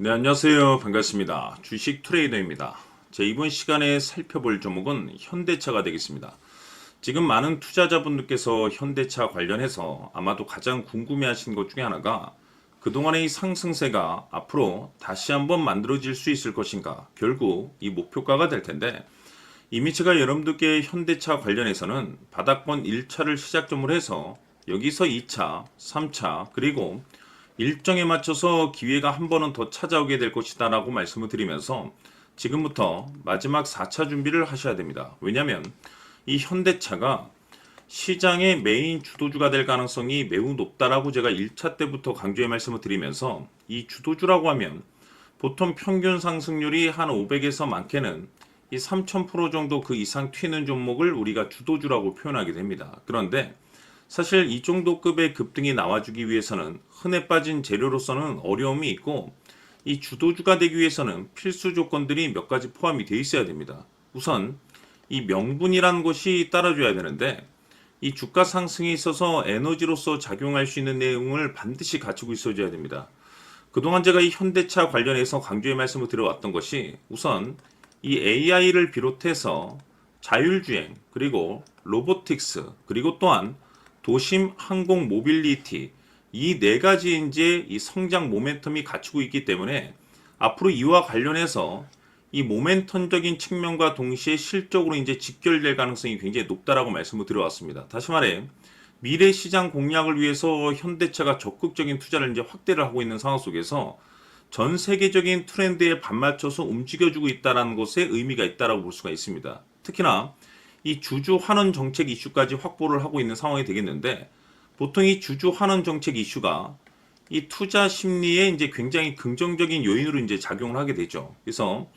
네, 안녕하세요. 반갑습니다. 주식 트레이더입니다. 이번 시간에 살펴볼 종목은 현대차가 되겠습니다. 지금 많은 투자자분들께서 현대차 관련해서 아마도 가장 궁금해하신 것 중에 하나가 그동안의 이 상승세가 앞으로 다시 한번 만들어질 수 있을 것인가, 결국 이 목표가가 될 텐데, 이미 제가 여러분들께 현대차 관련해서는 바닥권 1차를 시작점으로 해서 여기서 2차, 3차, 그리고 일정에 맞춰서 기회가 한 번은 더 찾아오게 될 것이다 라고 말씀을 드리면서 지금부터 마지막 4차 준비를 하셔야 됩니다. 왜냐하면 이 현대차가 시장의 메인 주도주가 될 가능성이 매우 높다라고 제가 1차 때부터 강조의 말씀을 드리면서, 이 주도주라고 하면 보통 평균 상승률이 한 500에서 많게는 이 3000% 정도 그 이상 튀는 종목을 우리가 주도주라고 표현하게 됩니다. 그런데 사실 이 정도 급의 급등이 나와주기 위해서는 흔해 빠진 재료로서는 어려움이 있고, 이 주도주가 되기 위해서는 필수 조건들이 몇 가지 포함이 되어 있어야 됩니다. 우선 이 명분이라는 것이 따라줘야 되는데, 이 주가 상승에 있어서 에너지로서 작용할 수 있는 내용을 반드시 갖추고 있어줘야 됩니다. 그동안 제가 이 현대차 관련해서 강조의 말씀을 드려왔던 것이, 우선 이 AI를 비롯해서 자율주행, 그리고 로보틱스, 그리고 또한 도심 항공 모빌리티, 이 네 가지 이제 이 성장 모멘텀이 갖추고 있기 때문에 앞으로 이와 관련해서 이 모멘텀적인 측면과 동시에 실적으로 이제 직결될 가능성이 굉장히 높다라고 말씀을 드려왔습니다. 다시 말해 미래 시장 공략을 위해서 현대차가 적극적인 투자를 이제 확대를 하고 있는 상황 속에서 전 세계적인 트렌드에 반맞춰서 움직여주고 있다는 것에 의미가 있다라고 볼 수가 있습니다. 특히나 이 주주 환원 정책 이슈까지 확보를 하고 있는 상황이 되겠는데, 보통 이 주주 환원 정책 이슈가 이 투자 심리에 이제 굉장히 긍정적인 요인으로 이제 작용을 하게 되죠. 그래서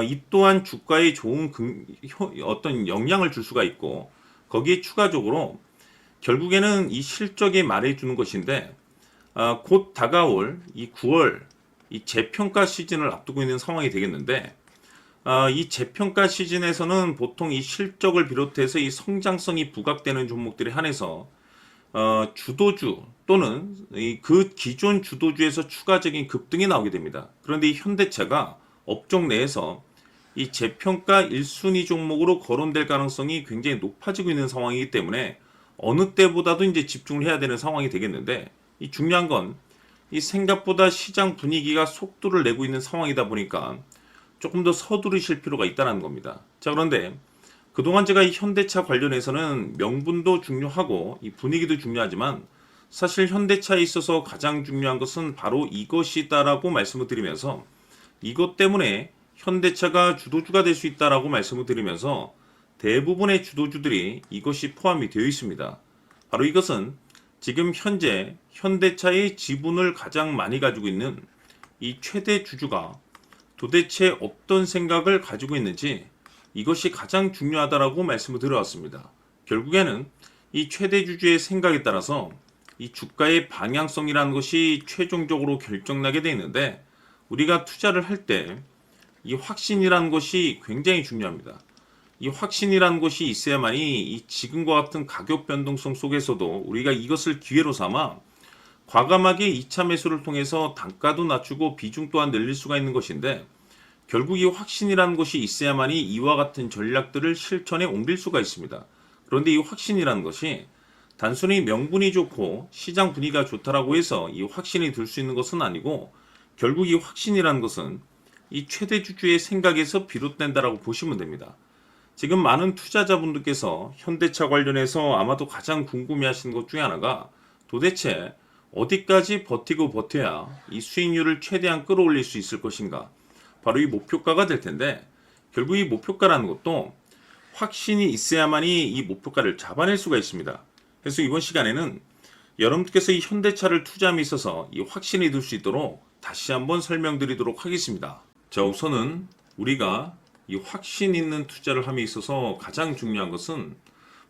이 또한 주가에 좋은 어떤 영향을 줄 수가 있고, 거기에 추가적으로 결국에는 이 실적에 말해주는 것인데, 곧 다가올 이 9월 이 재평가 시즌을 앞두고 있는 상황이 되겠는데, 이 재평가 시즌에서는 보통 이 실적을 비롯해서 이 성장성이 부각되는 종목들에 한해서 주도주 또는 그 기존 주도주에서 추가적인 급등이 나오게 됩니다. 그런데 이 현대차가 업종 내에서 이 재평가 1순위 종목으로 거론될 가능성이 굉장히 높아지고 있는 상황이기 때문에 어느 때보다도 이제 집중을 해야 되는 상황이 되겠는데, 이 중요한 건 이 생각보다 시장 분위기가 속도를 내고 있는 상황이다 보니까 조금 더 서두르실 필요가 있다는 겁니다. 자, 그런데 그동안 제가 이 현대차 관련해서는 명분도 중요하고 이 분위기도 중요하지만, 사실 현대차에 있어서 가장 중요한 것은 바로 이것이다라고 말씀을 드리면서, 이것 때문에 현대차가 주도주가 될 수 있다라고 말씀을 드리면서 대부분의 주도주들이 이것이 포함이 되어 있습니다. 바로 이것은 지금 현재 현대차의 지분을 가장 많이 가지고 있는 이 최대 주주가 도대체 어떤 생각을 가지고 있는지, 이것이 가장 중요하다라고 말씀을 드려왔습니다. 결국에는 이 최대 주주의 생각에 따라서 이 주가의 방향성이라는 것이 최종적으로 결정나게 되어 있는데, 우리가 투자를 할 때 이 확신이라는 것이 굉장히 중요합니다. 이 확신이라는 것이 있어야만이 이 지금과 같은 가격 변동성 속에서도 우리가 이것을 기회로 삼아 과감하게 2차 매수를 통해서 단가도 낮추고 비중 또한 늘릴 수가 있는 것인데, 결국 이 확신이라는 것이 있어야만이 이와 같은 전략들을 실천에 옮길 수가 있습니다. 그런데 이 확신이라는 것이 단순히 명분이 좋고 시장 분위기가 좋다라고 해서 이 확신이 들 수 있는 것은 아니고, 결국 이 확신이라는 것은 이 최대 주주의 생각에서 비롯된다라고 보시면 됩니다. 지금 많은 투자자분들께서 현대차 관련해서 아마도 가장 궁금해하시는 것 중에 하나가, 도대체 어디까지 버티고 버텨야 이 수익률을 최대한 끌어올릴 수 있을 것인가, 바로 이 목표가가 될 텐데, 결국 이 목표가라는 것도 확신이 있어야만이 이 목표가를 잡아낼 수가 있습니다. 그래서 이번 시간에는 여러분께서 이 현대차를 투자함에 있어서 이 확신이 들 수 있도록 다시 한번 설명드리도록 하겠습니다. 자, 우선은 우리가 이 확신 있는 투자를 함에 있어서 가장 중요한 것은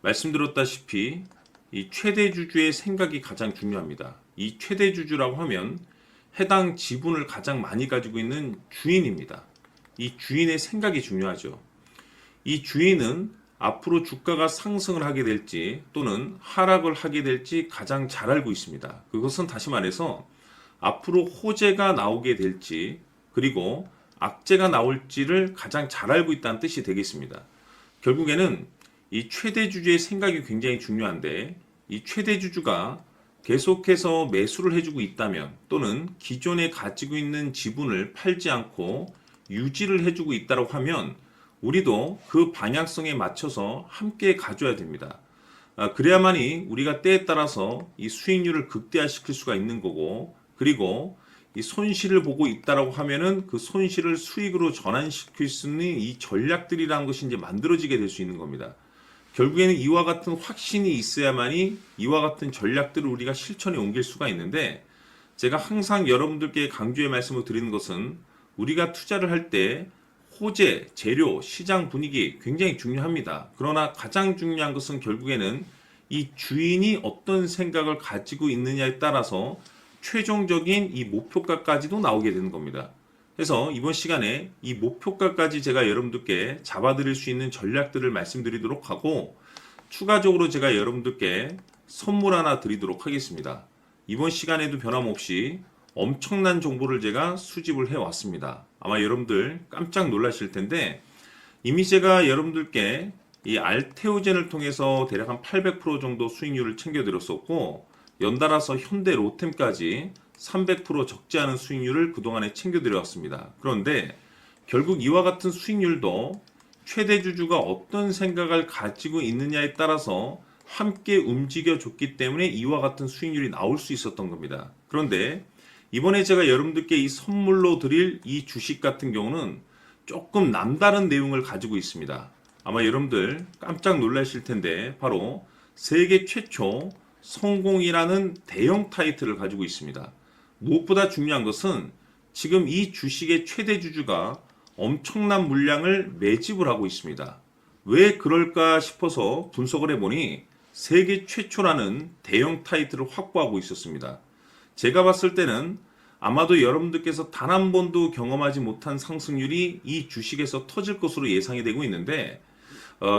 말씀드렸다시피 이 최대 주주의 생각이 가장 중요합니다. 이 최대 주주라고 하면 해당 지분을 가장 많이 가지고 있는 주인입니다. 이 주인의 생각이 중요하죠. 이 주인은 앞으로 주가가 상승을 하게 될지 또는 하락을 하게 될지 가장 잘 알고 있습니다. 그것은 다시 말해서 앞으로 호재가 나오게 될지 그리고 악재가 나올지를 가장 잘 알고 있다는 뜻이 되겠습니다. 결국에는 이 최대 주주의 생각이 굉장히 중요한데 이 최대 주주가 계속해서 매수를 해주고 있다면 또는 기존에 가지고 있는 지분을 팔지 않고 유지를 해주고 있다고 하면 우리도 그 방향성에 맞춰서 함께 가져야 됩니다. 그래야만이 우리가 때에 따라서 이 수익률을 극대화시킬 수가 있는 거고 그리고 이 손실을 보고 있다라고 하면은 그 손실을 수익으로 전환시킬 수 있는 이 전략들이라는 것이 이제 만들어지게 될 수 있는 겁니다. 결국에는 이와 같은 확신이 있어야만이 이와 같은 전략들을 우리가 실천에 옮길 수가 있는데 제가 항상 여러분들께 강조의 말씀을 드리는 것은 우리가 투자를 할 때 호재, 재료, 시장 분위기 굉장히 중요합니다. 그러나 가장 중요한 것은 결국에는 이 주인이 어떤 생각을 가지고 있느냐에 따라서 최종적인 이 목표가까지도 나오게 되는 겁니다. 그래서 이번 시간에 이 목표가까지 제가 여러분들께 잡아드릴 수 있는 전략들을 말씀드리도록 하고 추가적으로 제가 여러분들께 선물 하나 드리도록 하겠습니다. 이번 시간에도 변함없이 엄청난 정보를 제가 수집을 해왔습니다. 아마 여러분들 깜짝 놀라실 텐데 이미 제가 여러분들께 이 알테오젠을 통해서 대략 한 800% 정도 수익률을 챙겨드렸었고 연달아서 현대 로템까지 300% 적지 않은 수익률을 그동안에 챙겨드려왔습니다. 그런데 결국 이와 같은 수익률도 최대 주주가 어떤 생각을 가지고 있느냐에 따라서 함께 움직여줬기 때문에 이와 같은 수익률이 나올 수 있었던 겁니다. 그런데 이번에 제가 여러분들께 이 선물로 드릴 이 주식 같은 경우는 조금 남다른 내용을 가지고 있습니다. 아마 여러분들 깜짝 놀라실 텐데 바로 세계 최초 성공이라는 대형 타이틀을 가지고 있습니다. 무엇보다 중요한 것은 지금 이 주식의 최대 주주가 엄청난 물량을 매집을 하고 있습니다. 왜 그럴까 싶어서 분석을 해보니 세계 최초라는 대형 타이틀을 확보하고 있었습니다. 제가 봤을 때는 아마도 여러분들께서 단 한 번도 경험하지 못한 상승률이 이 주식에서 터질 것으로 예상이 되고 있는데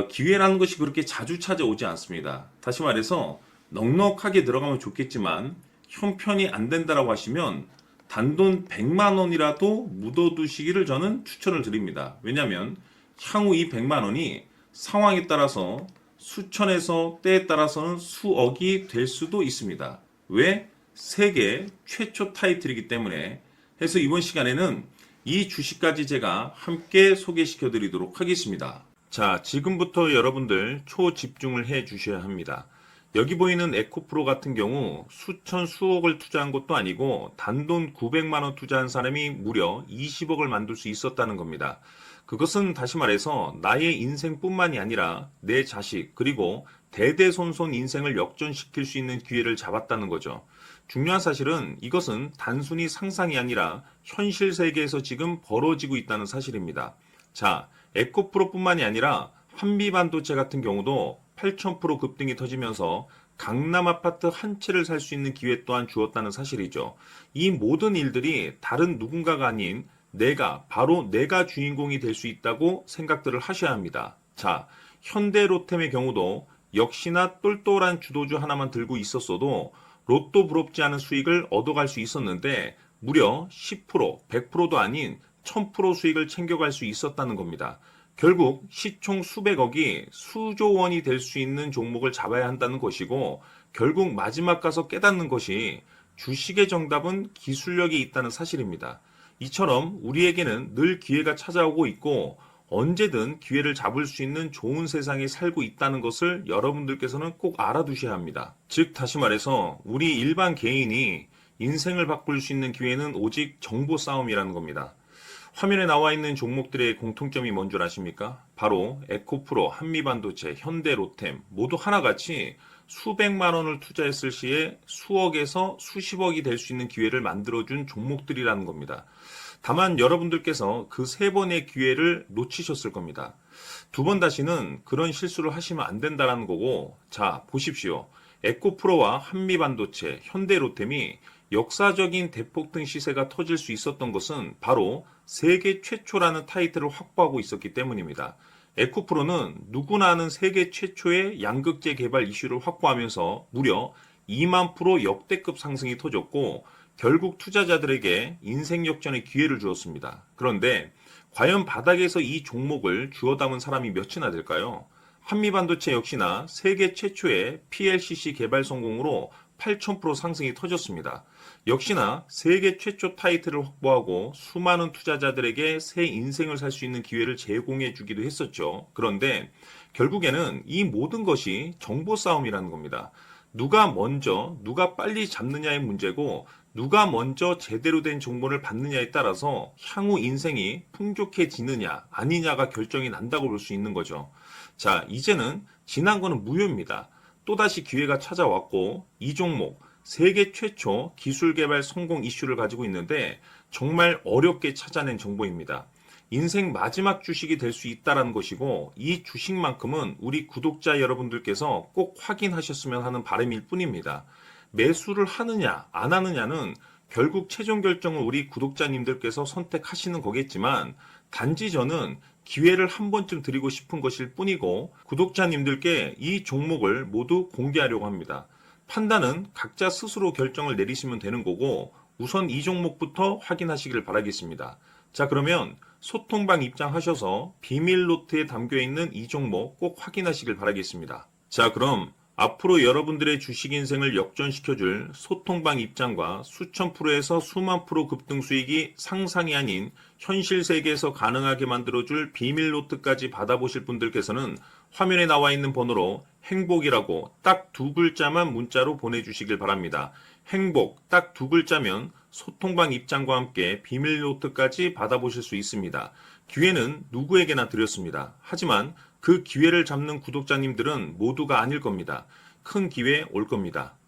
기회라는 것이 그렇게 자주 찾아오지 않습니다. 다시 말해서 넉넉하게 들어가면 좋겠지만 형편이 안 된다라고 하시면 단돈 100만 원이라도 묻어두시기를 저는 추천을 드립니다. 왜냐하면 향후 이 100만 원이 상황에 따라서 수천에서 때에 따라서는 수억이 될 수도 있습니다. 왜? 세계 최초 타이틀이기 때문에. 해서 이번 시간에는 이 주식까지 제가 함께 소개시켜 드리도록 하겠습니다. 자, 지금부터 여러분들 초집중을 해 주셔야 합니다. 여기 보이는 에코프로 같은 경우 수천 수억을 투자한 것도 아니고 단돈 900만 원 투자한 사람이 무려 20억을 만들 수 있었다는 겁니다. 그것은 다시 말해서 나의 인생뿐만이 아니라 내 자식 그리고 대대손손 인생을 역전시킬 수 있는 기회를 잡았다는 거죠. 중요한 사실은 이것은 단순히 상상이 아니라 현실 세계에서 지금 벌어지고 있다는 사실입니다. 자, 에코프로뿐만이 아니라 한미반도체 같은 경우도 8,000% 급등이 터지면서 강남 아파트 한 채를 살 수 있는 기회 또한 주었다는 사실이죠. 이 모든 일들이 다른 누군가가 아닌 바로 내가 주인공이 될 수 있다고 생각들을 하셔야 합니다. 자, 현대로템의 경우도 역시나 똘똘한 주도주 하나만 들고 있었어도 로또 부럽지 않은 수익을 얻어갈 수 있었는데 무려 10%, 100%도 아닌 1000% 수익을 챙겨갈 수 있었다는 겁니다. 결국 시총 수백억이 수조 원이 될 수 있는 종목을 잡아야 한다는 것이고 결국 마지막 가서 깨닫는 것이 주식의 정답은 기술력이 있다는 사실입니다. 이처럼 우리에게는 늘 기회가 찾아오고 있고 언제든 기회를 잡을 수 있는 좋은 세상에 살고 있다는 것을 여러분들께서는 꼭 알아두셔야 합니다. 즉 다시 말해서 우리 일반 개인이 인생을 바꿀 수 있는 기회는 오직 정보 싸움이라는 겁니다. 화면에 나와 있는 종목들의 공통점이 뭔 줄 아십니까? 바로 에코프로, 한미반도체, 현대로템 모두 하나같이 수백만 원을 투자했을 시에 수억에서 수십억이 될 수 있는 기회를 만들어준 종목들이라는 겁니다. 다만 여러분들께서 그 세 번의 기회를 놓치셨을 겁니다. 두 번 다시는 그런 실수를 하시면 안 된다는 거고, 자 보십시오. 에코프로와 한미반도체, 현대로템이 역사적인 대폭등 시세가 터질 수 있었던 것은 바로 세계 최초라는 타이틀을 확보하고 있었기 때문입니다. 에코프로는 누구나 아는 세계 최초의 양극재 개발 이슈를 확보하면서 무려 2만 프로 역대급 상승이 터졌고 결국 투자자들에게 인생 역전의 기회를 주었습니다. 그런데 과연 바닥에서 이 종목을 주워 담은 사람이 몇이나 될까요? 한미반도체 역시나 세계 최초의 PLCC 개발 성공으로 8,000% 상승이 터졌습니다. 역시나 세계 최초 타이틀을 확보하고 수많은 투자자들에게 새 인생을 살 수 있는 기회를 제공해 주기도 했었죠. 그런데 결국에는 이 모든 것이 정보 싸움이라는 겁니다. 누가 먼저, 누가 빨리 잡느냐의 문제고, 누가 먼저 제대로 된 정보를 받느냐에 따라서 향후 인생이 풍족해지느냐, 아니냐가 결정이 난다고 볼 수 있는 거죠. 자, 이제는 지난 거는 무효입니다. 또다시 기회가 찾아왔고, 이 종목, 세계 최초 기술 개발 성공 이슈를 가지고 있는데, 정말 어렵게 찾아낸 정보입니다. 인생 마지막 주식이 될 수 있다는 것이고, 이 주식만큼은 우리 구독자 여러분들께서 꼭 확인하셨으면 하는 바람일 뿐입니다. 매수를 하느냐, 안 하느냐는 결국 최종 결정을 우리 구독자님들께서 선택하시는 거겠지만, 단지 저는 기회를 한 번쯤 드리고 싶은 것일 뿐이고, 구독자님들께 이 종목을 모두 공개하려고 합니다. 판단은 각자 스스로 결정을 내리시면 되는 거고, 우선 이 종목부터 확인하시길 바라겠습니다. 자, 그러면 소통방 입장하셔서 비밀 노트에 담겨 있는 이 종목 꼭 확인하시길 바라겠습니다. 자, 그럼 앞으로 여러분들의 주식 인생을 역전시켜줄 소통방 입장과 수천 프로에서 수만 프로 급등 수익이 상상이 아닌 현실 세계에서 가능하게 만들어줄 비밀 노트까지 받아보실 분들께서는 화면에 나와 있는 번호로 행복이라고 딱 두 글자만 문자로 보내주시길 바랍니다. 행복 딱 두 글자면 소통방 입장과 함께 비밀 노트까지 받아보실 수 있습니다. 기회는 누구에게나 드렸습니다. 하지만 그 기회를 잡는 구독자님들은 모두가 아닐 겁니다. 큰 기회 올 겁니다.